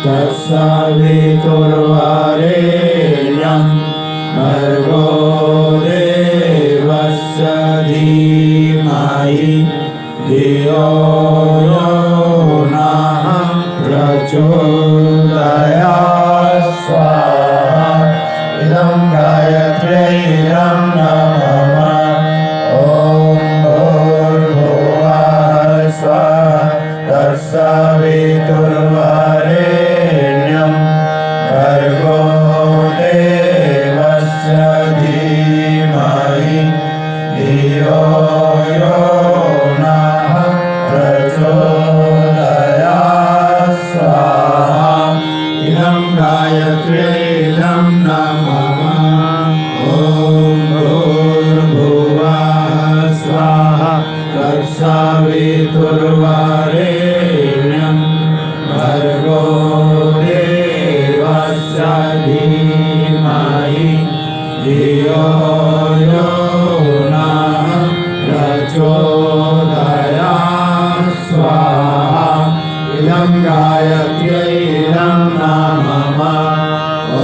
तत्सवितुर्वरेण्यं भर्गो देवस्य धीमहि धियो यो नः प्रचोदयात् स्वाहा इदं गायत्र्यै नमः ॐ भूर्भुवः स्वः तत्सवितुर्वरेण्यं भर्गो देवस्य धीमहि धियो यो नः प्रचोदयात् स्वाहा इदं गायत्र्यै नमः ॐ भूर्भुवः स्वः तत्सवितुर्वरेण्यं भर्गो देवस्य धीमहि धियो यो